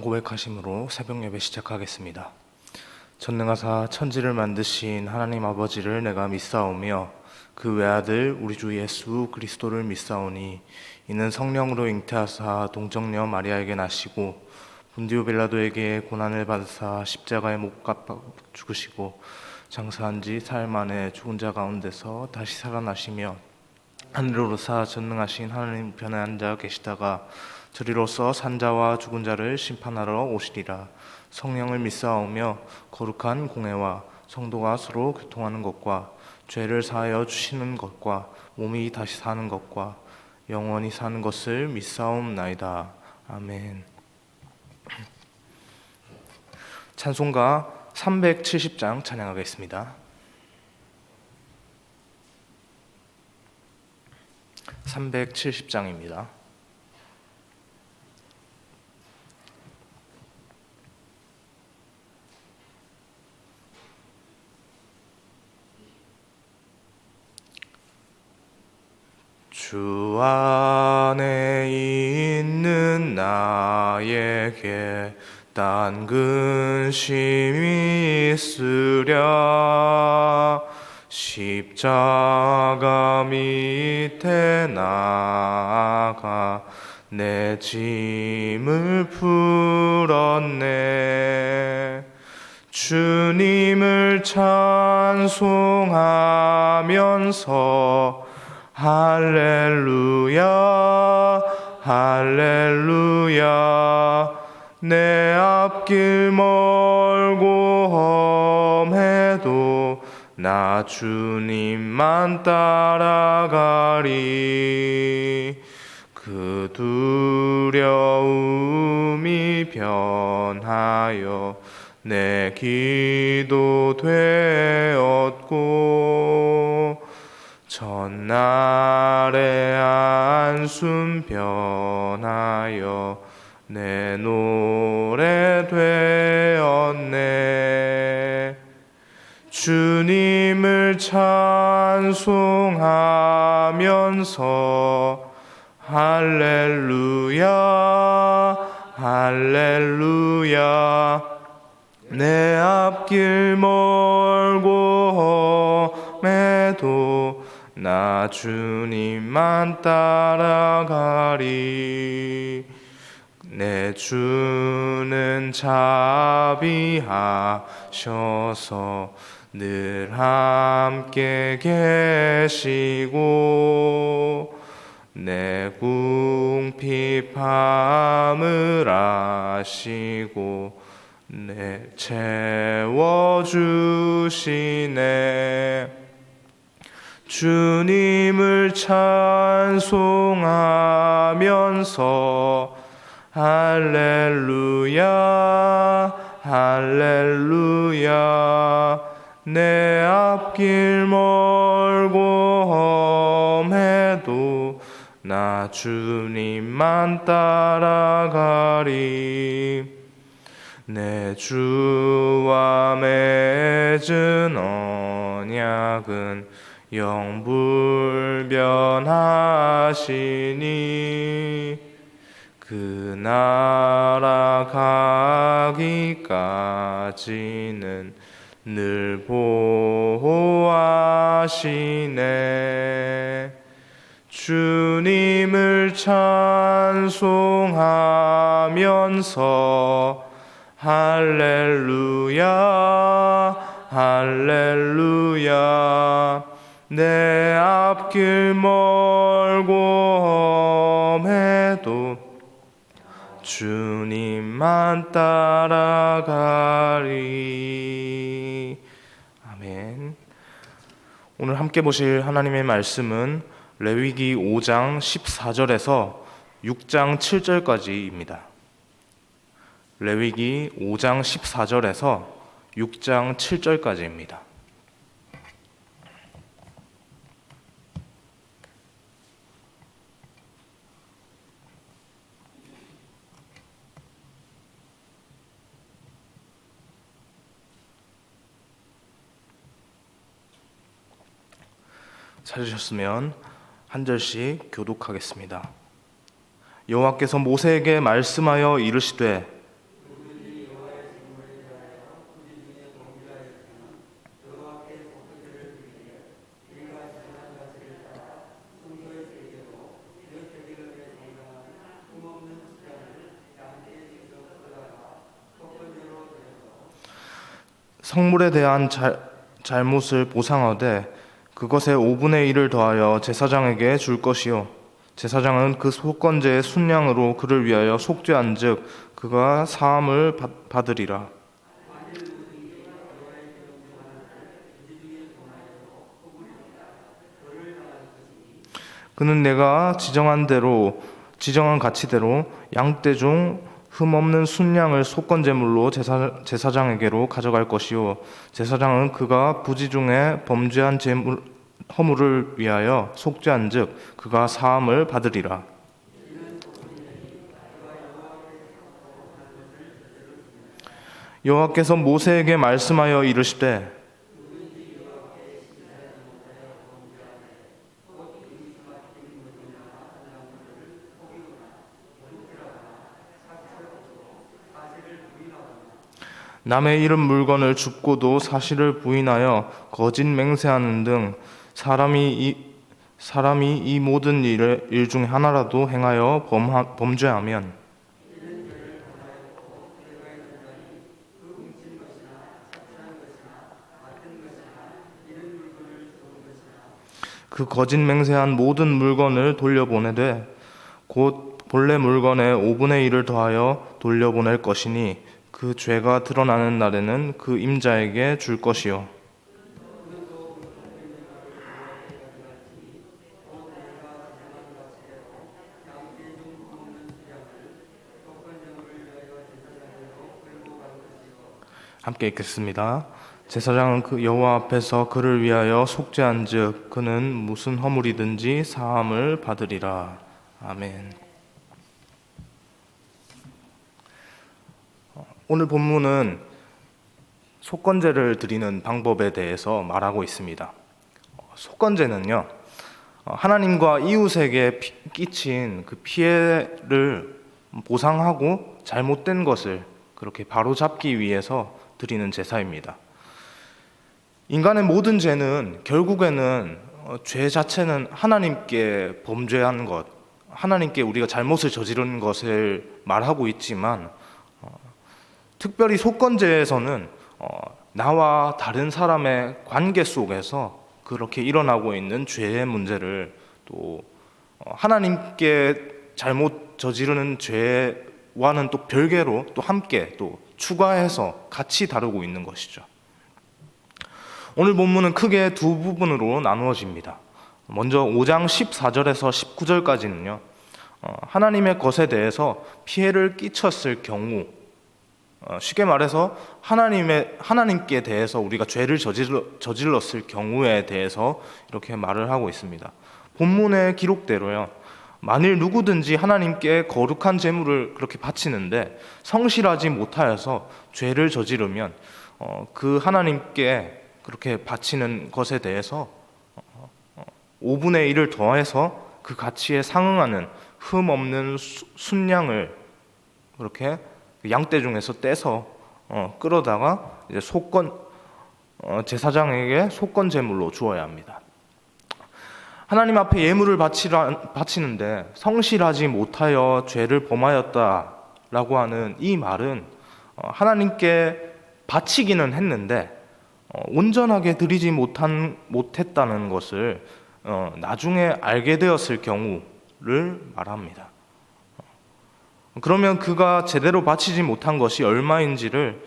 고백하심으로 새벽 예배 시작하겠습니다. 전능하사 천지를 만드신 하나님 아버지를 내가 믿사오며 그 외아들 우리 주 예수 그리스도를 믿사오니 이는 성령으로 잉태하사 동정녀 마리아에게 나시고 본디오 빌라도에게 고난을 받으사 십자가에 못 박아 죽으시고 장사한 지 사흘 만에 죽은 자 가운데서 다시 살아나시며 하늘로 오르사 전능하신 하나님 우편에 앉아 계시다가 저리로서 산자와 죽은 자를 심판하러 오시리라. 성령을 믿사오며 거룩한 공회와 성도가 서로 교통하는 것과 죄를 사하여 주시는 것과 몸이 다시 사는 것과 영원히 사는 것을 믿사옵나이다. 아멘. 찬송가 370장 찬양하겠습니다. 370장입니다. 주 안에 있는 나에게 딴 근심이 있으랴 십자가 밑에 나아가 내 짐을 풀었네. 주님을 찬송하면서 할렐루야 할렐루야 내 앞길 멀고 험해도 나 주님만 따라가리. 그 두려움이 변하여 내 기도 되었고 전날의 안숨 변하여 내 노래 되었네. 주님을 찬송하면서 할렐루야 할렐루야 내 앞길 멀고 험해도 나 주님만 따라가리. 내 주는 자비하셔서 늘 함께 계시고 내 궁핍함을 아시고 내 채워주시네. 주님을 찬송하면서 할렐루야 할렐루야 내 앞길 멀고 험해도 나 주님만 따라가리. 내 주와 맺은 언약은 영불변하시니 그 나라 가기까지는 늘 보호하시네. 주님을 찬송하면서 할렐루야 할렐루야 내 앞길 멀고 험해도 주님만 따라가리. 아멘. 오늘 함께 보실 하나님의 말씀은 레위기 5장 14절에서 6장 7절까지입니다. 레위기 5장 14절에서 6장 7절까지입니다. 찾으셨으면 한 절씩 교독하겠습니다. 여호와께서 모세에게 말씀하여 이르시되 성물에 대한 잘못을 보상하되 그것의 5분의 1을 더하여 제사장에게 줄 것이요 제사장은 그 속건제의 순양으로 그를 위하여 속죄한즉 그가 사함을 받으리라. 그는 내가 지정한 가치대로 양떼 중 흠없는 순양을 속건제물로 제사장에게로 가져갈 것이요 제사장은 그가 부지 중에 범죄한 허물을 위하여 속죄한즉 그가 사함을 받으리라. 여호와께서 모세에게 말씀하여 이르시되 남의 잃은 물건을 줍고도 사실을 부인하여 거짓 맹세하는 등 사람이 이 모든 일 중에 하나라도 행하여 범죄하면 그 거짓 맹세한 모든 물건을 돌려보내되 곧 본래 물건의 5분의 1을 더하여 돌려보낼 것이니 그 죄가 드러나는 날에는 그 임자에게 줄 것이요 함께 읽겠습니다. 제사장은 그 여호와 앞에서 그를 위하여 속죄한즉 그는 무슨 허물이든지 사함을 받으리라. 아멘. 오늘 본문은 속건제를 드리는 방법에 대해서 말하고 있습니다. 속건제는요, 하나님과 이웃에게 끼친 그 피해를 보상하고 잘못된 것을 그렇게 바로잡기 위해서 드리는 제사입니다. 인간의 모든 죄는 결국에는 죄 자체는 하나님께 범죄한 것, 하나님께 우리가 잘못을 저지른 것을 말하고 있지만 특별히 속건제에서는 나와 다른 사람의 관계 속에서 그렇게 일어나고 있는 죄의 문제를 또 하나님께 잘못 저지르는 죄와는 또 별개로 또 함께 또 추가해서 같이 다루고 있는 것이죠. 오늘 본문은 크게 두 부분으로 나누어집니다. 먼저 5장 14절에서 19절까지는요, 하나님의 것에 대해서 피해를 끼쳤을 경우, 쉽게 말해서 하나님께 대해서 우리가 죄를 저질렀을 경우에 대해서 이렇게 말을 하고 있습니다. 본문의 기록대로요, 만일 누구든지 하나님께 거룩한 제물을 그렇게 바치는데 성실하지 못하여서 죄를 저지르면 그 하나님께 그렇게 바치는 것에 대해서 5분의 1을 더해서 그 가치에 상응하는 흠 없는 순양을 그렇게 양떼 중에서 떼서 끌어다가 이제 제사장에게 속건 제물로 주어야 합니다. 하나님 앞에 예물을 바치는데 성실하지 못하여 죄를 범하였다라고 하는 이 말은 하나님께 바치기는 했는데 온전하게 드리지 못했다는 것을 나중에 알게 되었을 경우를 말합니다. 그러면 그가 제대로 바치지 못한 것이 얼마인지를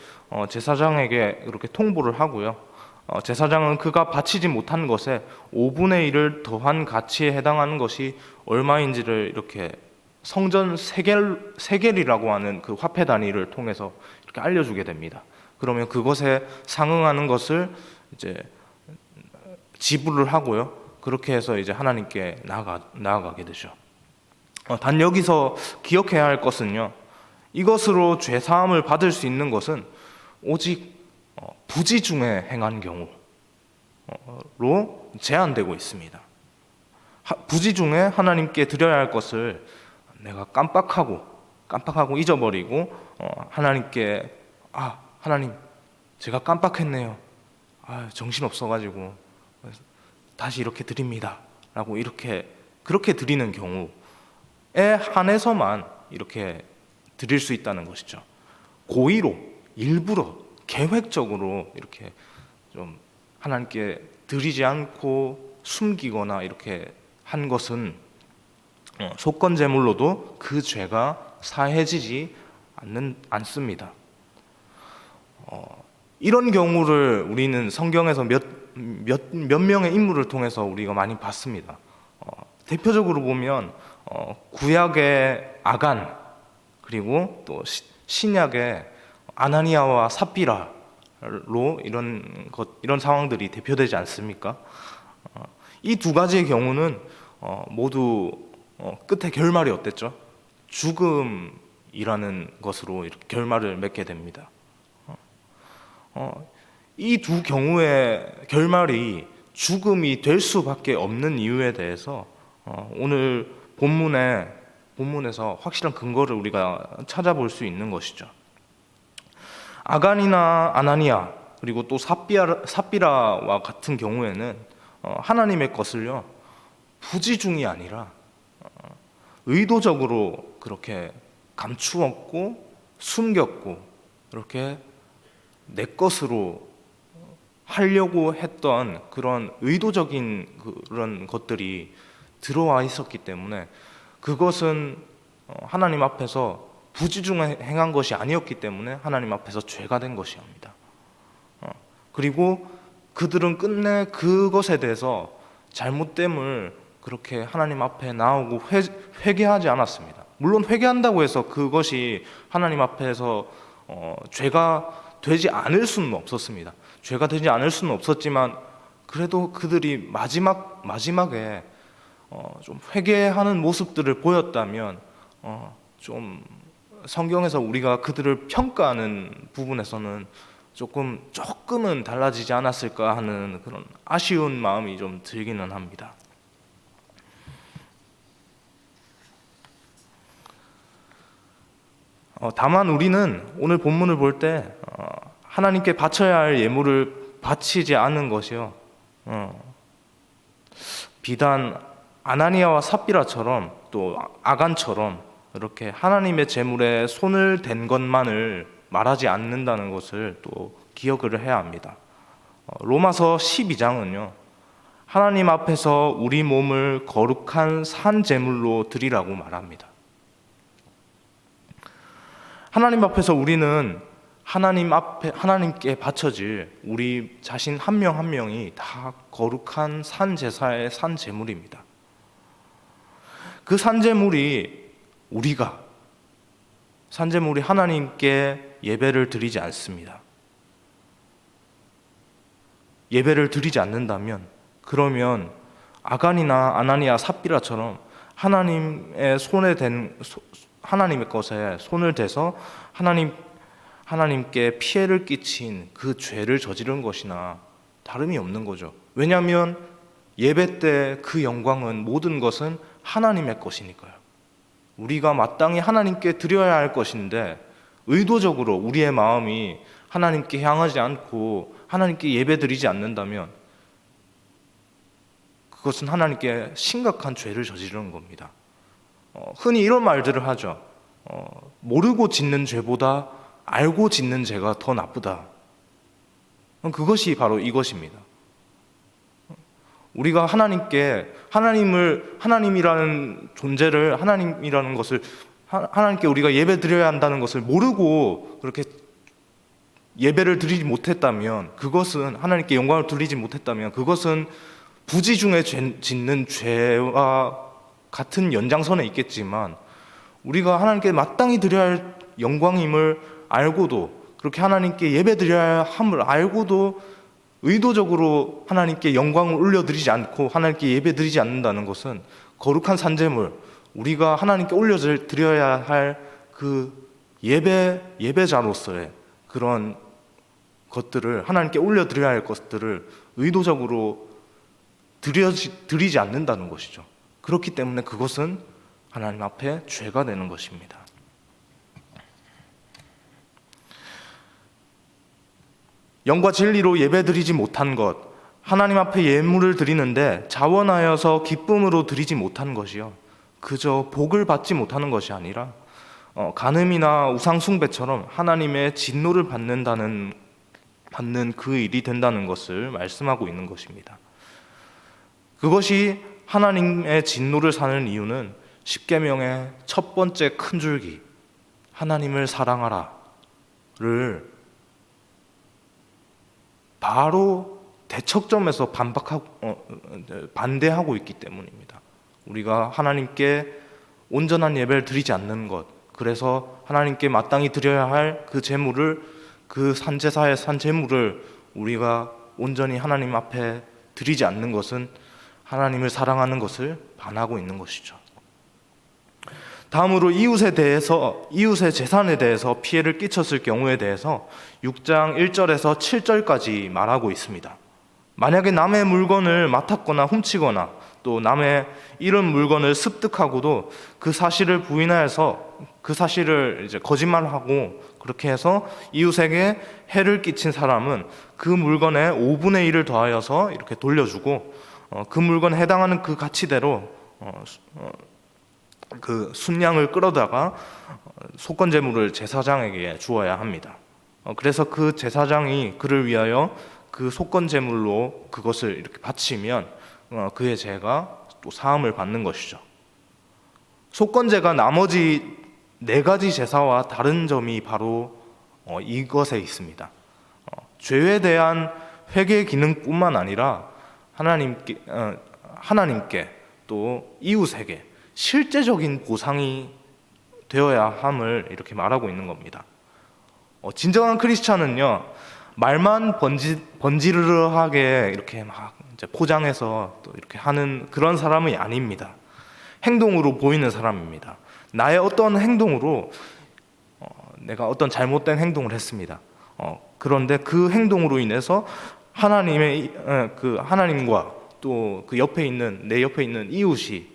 제사장에게 그렇게 통보를 하고요. 제사장은 그가 바치지 못한 것에 5분의 1을 더한 가치에 해당하는 것이 얼마인지를 이렇게 성전 세겔이라고 하는 그 화폐 단위를 통해서 이렇게 알려주게 됩니다. 그러면 그것에 상응하는 것을 이제 지불을 하고요. 그렇게 해서 이제 하나님께 나아가게 되죠. 단 여기서 기억해야 할 것은요, 이것으로 죄 사함을 받을 수 있는 것은 오직 부지 중에 행한 경우로 제한되고 있습니다. 부지 중에 하나님께 드려야 할 것을 내가 깜빡하고 잊어버리고 하나님께 하나님 제가 깜빡했네요. 정신 없어가지고 다시 이렇게 드립니다. 라고 그렇게 드리는 경우에 한해서만 이렇게 드릴 수 있다는 것이죠. 고의로 일부러 계획적으로 이렇게 좀 하나님께 드리지 않고 숨기거나 이렇게 한 것은 속건 제물로도 그 죄가 사해지지 않습니다. 이런 경우를 우리는 성경에서 몇 명의 인물을 통해서 우리가 많이 봤습니다. 대표적으로 보면 구약의 아간, 그리고 또 신약의 아나니아와 삽비라로 이런 상황들이 대표되지 않습니까? 이 두 가지의 경우는 모두 끝에 결말이 어땠죠? 죽음이라는 것으로 이렇게 결말을 맺게 됩니다. 이 두 경우의 결말이 죽음이 될 수밖에 없는 이유에 대해서 오늘 본문에서 확실한 근거를 우리가 찾아볼 수 있는 것이죠. 아간이나 아나니아 그리고 또 삽비라와 같은 경우에는 하나님의 것을요 부지중이 아니라 의도적으로 그렇게 감추었고 숨겼고 이렇게 내 것으로 하려고 했던 그런 의도적인 그런 것들이 들어와 있었기 때문에 그것은 하나님 앞에서 부지중에 행한 것이 아니었기 때문에 하나님 앞에서 죄가 된 것이옵니다. 그리고 그들은 끝내 그것에 대해서 잘못됨을 그렇게 하나님 앞에 나오고 회개하지 않았습니다. 물론 회개한다고 해서 그것이 하나님 앞에서 죄가 되지 않을 수는 없었습니다. 죄가 되지 않을 수는 없었지만 그래도 그들이 마지막에 좀 회개하는 모습들을 보였다면 좀 성경에서 우리가 그들을 평가하는 부분에서는 조금은 달라지지 않았을까 하는 그런 아쉬운 마음이 좀 들기는 합니다. 다만 우리는 오늘 본문을 볼 때 하나님께 바쳐야 할 예물을 바치지 않은 것이요 비단 아나니아와 삽비라처럼 또 아간처럼 이렇게 하나님의 제물에 손을 댄 것만을 말하지 않는다는 것을 또 기억을 해야 합니다. 로마서 12장은요 하나님 앞에서 우리 몸을 거룩한 산 제물로 드리라고 말합니다. 하나님 앞에서 우리는 하나님께 바쳐질 우리 자신 한 명 한 명이 다 거룩한 산 제사의 산 제물입니다. 그 산 제물이 하나님께 예배를 드리지 않습니다. 예배를 드리지 않는다면 그러면 아간이나 아나니아 삽비라처럼 하나님의 것에 손을 대서 하나님께 피해를 끼친 그 죄를 저지른 것이나 다름이 없는 거죠. 왜냐하면 예배 때 그 영광은 모든 것은 하나님의 것이니까요. 우리가 마땅히 하나님께 드려야 할 것인데 의도적으로 우리의 마음이 하나님께 향하지 않고 하나님께 예배드리지 않는다면 그것은 하나님께 심각한 죄를 저지르는 겁니다. 흔히 이런 말들을 하죠. 모르고 짓는 죄보다 알고 짓는 죄가 더 나쁘다. 그것이 바로 이것입니다. 우리가 하나님이라는 존재를, 하나님이라는 것을, 하나님께 우리가 예배 드려야 한다는 것을 모르고 그렇게 예배를 드리지 못했다면, 그것은 하나님께 영광을 드리지 못했다면 그것은 부지중에 짓는 죄와 같은 연장선에 있겠지만, 우리가 하나님께 마땅히 드려야 할 영광임을 알고도, 그렇게 하나님께 예배 드려야 함을 알고도 의도적으로 하나님께 영광을 올려드리지 않고 하나님께 예배 드리지 않는다는 것은 거룩한 산제물, 우리가 하나님께 올려드려야 할 그 예배자로서의 그런 것들을, 하나님께 올려드려야 할 것들을 의도적으로 드리지 않는다는 것이죠. 그렇기 때문에 그것은 하나님 앞에 죄가 되는 것입니다. 영과 진리로 예배드리지 못한 것, 하나님 앞에 예물을 드리는데 자원하여서 기쁨으로 드리지 못한 것이요, 그저 복을 받지 못하는 것이 아니라 간음이나 우상 숭배처럼 하나님의 진노를 받는다는 받는 그 일이 된다는 것을 말씀하고 있는 것입니다. 그것이 하나님의 진노를 사는 이유는 십계명의 첫 번째 큰 줄기 하나님을 사랑하라를 바로 대척점에서 반대하고 있기 때문입니다. 우리가 하나님께 온전한 예배를 드리지 않는 것, 그래서 하나님께 마땅히 드려야 할 그 제물을, 그 산제사의 산제물을 우리가 온전히 하나님 앞에 드리지 않는 것은 하나님을 사랑하는 것을 반하고 있는 것이죠. 다음으로 이웃의 재산에 대해서 피해를 끼쳤을 경우에 대해서 6장 1절에서 7절까지 말하고 있습니다. 만약에 남의 물건을 맡았거나 훔치거나 또 남의 이런 물건을 습득하고도 그 사실을 부인하여서 그 사실을 이제 거짓말하고 그렇게 해서 이웃에게 해를 끼친 사람은 그 물건의 5분의 1을 더하여서 이렇게 돌려주고 그 물건에 해당하는 그 가치대로 그 순양을 끌어다가 속건제물을 제사장에게 주어야 합니다. 그래서 그 제사장이 그를 위하여 그 속건제물로 그것을 이렇게 바치면 그의 죄가 또 사함을 받는 것이죠. 속건제가 나머지 4가지 제사와 다른 점이 바로 이것에 있습니다. 죄에 대한 회개 기능뿐만 아니라 하나님께 또 이웃에게 실제적인 보상이 되어야 함을 이렇게 말하고 있는 겁니다. 진정한 크리스찬은요, 말만 번지르르하게 이렇게 막 이제 포장해서 또 이렇게 하는 그런 사람이 아닙니다. 행동으로 보이는 사람입니다. 나의 어떤 행동으로 내가 어떤 잘못된 행동을 했습니다. 그런데 그 행동으로 인해서 하나님과 또 그 옆에 있는 내 옆에 있는 이웃이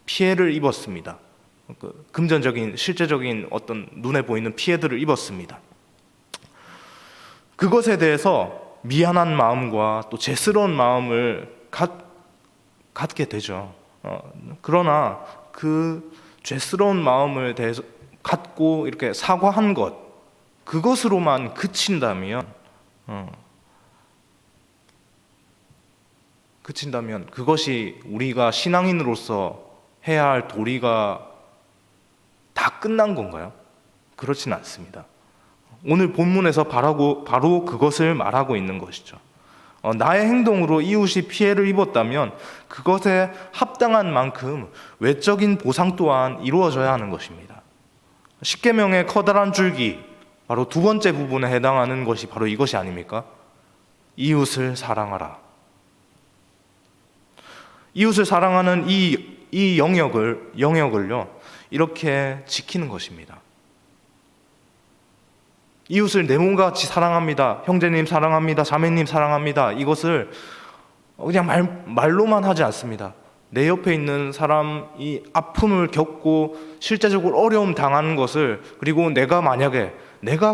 피해를 입었습니다. 금전적인 실제적인 어떤 눈에 보이는 피해들을 입었습니다. 그것에 대해서 미안한 마음과 또 죄스러운 마음을 갖게 되죠. 그러나 그 죄스러운 마음을 대해서 갖고 이렇게 사과한 것, 그것으로만 그친다면 그것이 우리가 신앙인으로서 해야 할 도리가 다 끝난 건가요? 그렇지는 않습니다. 오늘 본문에서 바로 그것을 말하고 있는 것이죠. 나의 행동으로 이웃이 피해를 입었다면 그것에 합당한 만큼 외적인 보상 또한 이루어져야 하는 것입니다. 십계명의 커다란 줄기, 바로 두 번째 부분에 해당하는 것이 바로 이것이 아닙니까? 이웃을 사랑하라. 이웃을 사랑하는 이 영역을요, 이렇게 지키는 것입니다. 이웃을 내 몸과 같이 사랑합니다. 형제님 사랑합니다. 자매님 사랑합니다. 이것을 그냥 말로만 하지 않습니다. 내 옆에 있는 사람이 아픔을 겪고 실제적으로 어려움 당하는 것을, 그리고 내가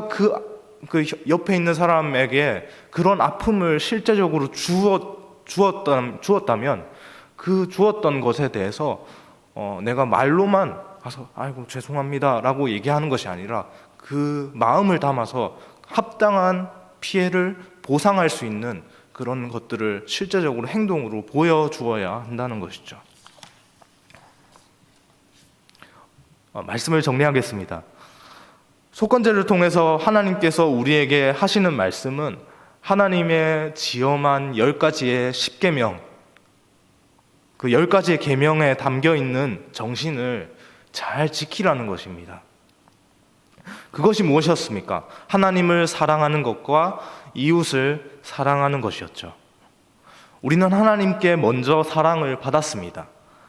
그 옆에 있는 사람에게 그런 아픔을 실제적으로 주었다면 그 주었던 것에 대해서 내가 말로만 가서 아이고 죄송합니다 라고 얘기하는 것이 아니라 그 마음을 담아서 합당한 피해를 보상할 수 있는 그런 것들을 실제적으로 행동으로 보여주어야 한다는 것이죠. 말씀을 정리하겠습니다. 속건제를 통해서 하나님께서 우리에게 하시는 말씀은 하나님의 지엄한 10가지의 십계명, 그 10가지의 계명에 담겨있는 정신을 잘 지키라는 것입니다. 그것이 무엇이었습니까? 하나님을 사랑하는 것과 이웃을 사랑하는 것이었죠. 우리는 하나님께 먼저 사랑을 받았습니다.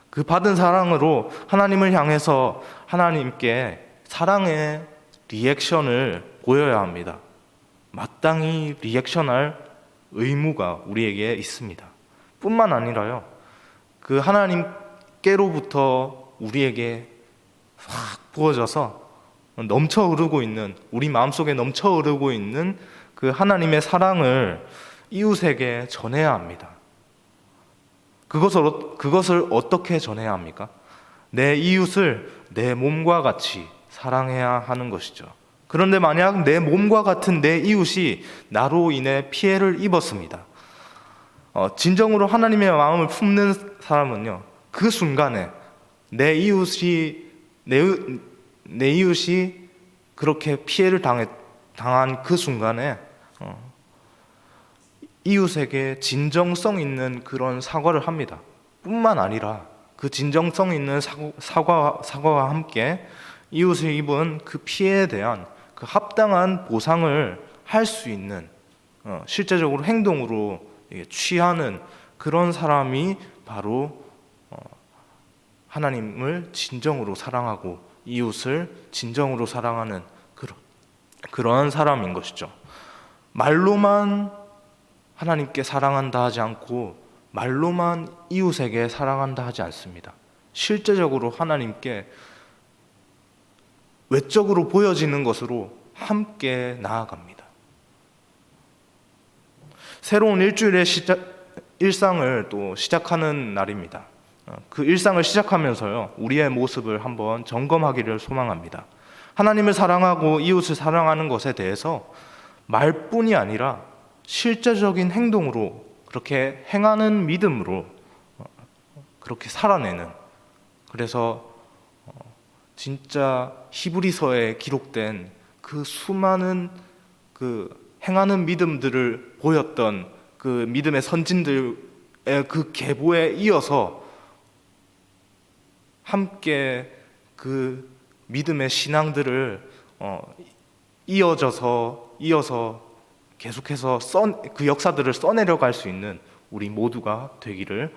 그 받은 사랑으로 하나님을 향해서 하나님께 사랑의 리액션을 보여야 합니다. 마땅히 리액션할 의무가 우리에게 있습니다. 뿐만 아니라요, 그 하나님께로부터 우리에게 확 부어져서 넘쳐 흐르고 있는, 우리 마음속에 넘쳐 흐르고 있는 그 하나님의 사랑을 이웃에게 전해야 합니다. 그것을 어떻게 전해야 합니까? 내 이웃을 내 몸과 같이 사랑해야 하는 것이죠. 그런데 만약 내 몸과 같은 내 이웃이 나로 인해 피해를 입었습니다. 진정으로 하나님의 마음을 품는 사람은요, 그 순간에 내 이웃이 그렇게 피해를 당한 그 순간에 이웃에게 진정성 있는 그런 사과를 합니다. 뿐만 아니라 그 진정성 있는 사과와 함께 이웃이 입은 그 피해에 대한 그 합당한 보상을 할 수 있는, 실제적으로 행동으로 취하는 그런 사람이 바로 하나님을 진정으로 사랑하고 이웃을 진정으로 사랑하는 그런 사람인 것이죠. 말로만 하나님께 사랑한다 하지 않고 말로만 이웃에게 사랑한다 하지 않습니다. 실제적으로 하나님께 외적으로 보여지는 것으로 함께 나아갑니다. 새로운 일주일의 일상을 또 시작하는 날입니다. 그 일상을 시작하면서요, 우리의 모습을 한번 점검하기를 소망합니다. 하나님을 사랑하고 이웃을 사랑하는 것에 대해서 말뿐이 아니라 실제적인 행동으로 그렇게 행하는 믿음으로 그렇게 살아내는, 그래서 진짜 히브리서에 기록된 그 수많은 그 행하는 믿음들을 보였던 그 믿음의 선진들의 그 계보에 이어서 함께 그 믿음의 신앙들을 이어서 계속해서 그 역사들을 써내려 갈 수 있는 우리 모두가 되기를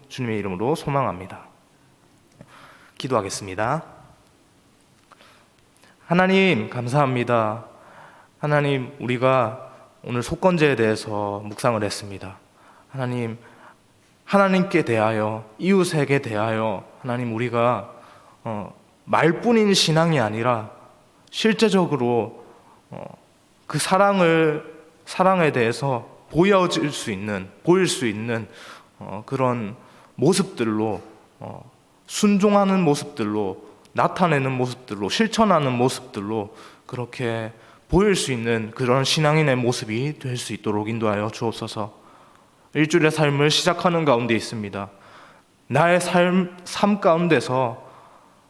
주님의 이름으로 소망합니다. 기도하겠습니다. 하나님 감사합니다. 하나님, 우리가 오늘 속건제에 대해서 묵상을 했습니다. 하나님, 하나님께 대하여, 이웃에게 대하여 하나님, 우리가 말뿐인 신앙이 아니라 실제적으로 그 사랑에 대해서 보일 수 있는 그런 모습들로, 순종하는 모습들로, 나타내는 모습들로, 실천하는 모습들로 그렇게 보일 수 있는 그런 신앙인의 모습이 될 수 있도록 인도하여 주옵소서. 일주일의 삶을 시작하는 가운데 있습니다. 나의 삶 가운데서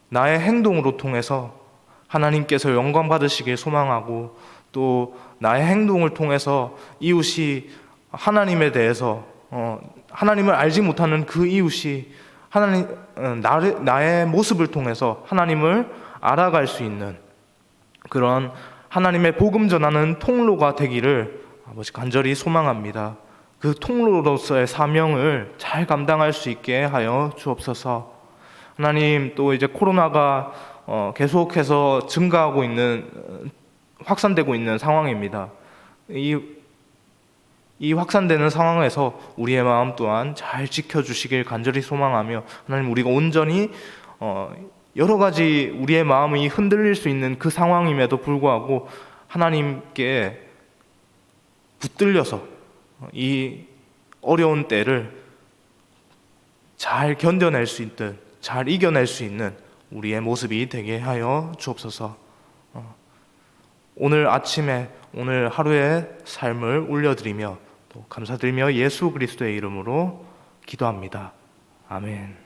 나의 행동으로 통해서 하나님께서 영광 받으시길 소망하고, 또 나의 행동을 통해서 이웃이 하나님에 대해서 하나님을 알지 못하는 그 이웃이 나의 모습을 통해서 하나님을 알아갈 수 있는 그런 하나님의 복음 전하는 통로가 되기를 아버지 간절히 소망합니다. 그 통로로서의 사명을 잘 감당할 수 있게 하여 주옵소서. 하나님, 또 이제 코로나가 계속해서 확산되고 있는 상황입니다. 이 확산되는 상황에서 우리의 마음 또한 잘 지켜주시길 간절히 소망하며, 하나님, 우리가 온전히 여러 가지 우리의 마음이 흔들릴 수 있는 그 상황임에도 불구하고 하나님께 붙들려서 이 어려운 때를 잘 견뎌낼 수 있든 잘 이겨낼 수 있는 우리의 모습이 되게 하여 주옵소서. 오늘 아침에 오늘 하루의 삶을 올려드리며 또 감사드리며 예수 그리스도의 이름으로 기도합니다. 아멘.